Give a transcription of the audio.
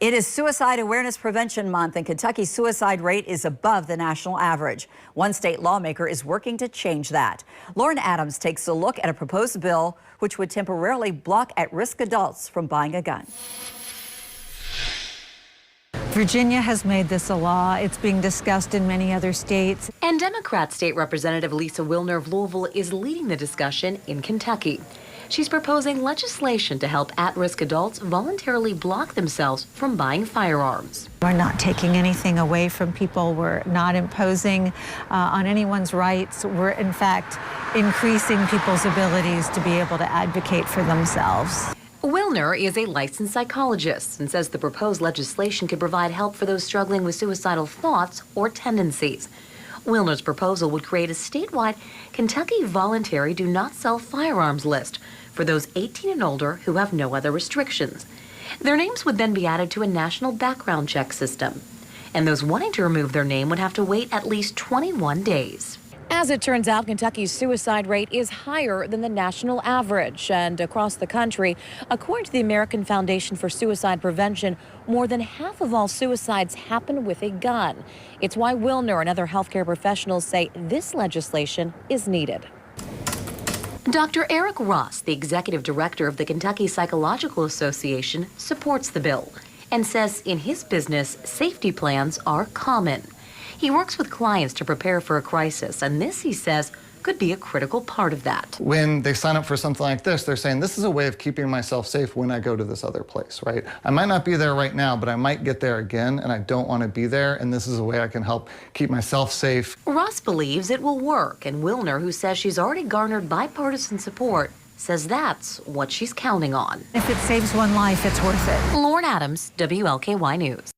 It is Suicide Awareness Prevention Month, and Kentucky's suicide rate is above the national average. One state lawmaker is working to change that. Lauren Adams takes a look at a proposed bill which would temporarily block at-risk adults from buying a gun. Virginia has made this a law. It's being discussed in many other states. And Democrat State Representative Lisa Wilner of Louisville is leading the discussion in Kentucky. She's proposing legislation to help at-risk adults voluntarily block themselves from buying firearms. We're not taking anything away from people. We're not imposing on anyone's rights. We're, in fact, increasing people's abilities to be able to advocate for themselves. Wilner is a licensed psychologist and says the proposed legislation could provide help for those struggling with suicidal thoughts or tendencies. Wilner's proposal would create a statewide Kentucky voluntary do not sell firearms list for those 18 and older who have no other restrictions. Their names would then be added to a national background check system, and those wanting to remove their name would have to wait at least 21 days. As it turns out, Kentucky's suicide rate is higher than the national average. And across the country, according to the American Foundation for Suicide Prevention, more than half of all suicides happen with a gun. It's why Wilner and other healthcare professionals say this legislation is needed. Dr. Eric Ross, the executive director of the Kentucky Psychological Association, supports the bill and says in his business, safety plans are common. He works with clients to prepare for a crisis, and this, he says, could be a critical part of that. When they sign up for something like this, they're saying, this is a way of keeping myself safe when I go to this other place, right? I might not be there right now, but I might get there again, and I don't want to be there, and this is a way I can help keep myself safe. Ross believes it will work, and Wilner, who says she's already garnered bipartisan support, says that's what she's counting on. If it saves one life, it's worth it. Lauren Adams, WLKY News.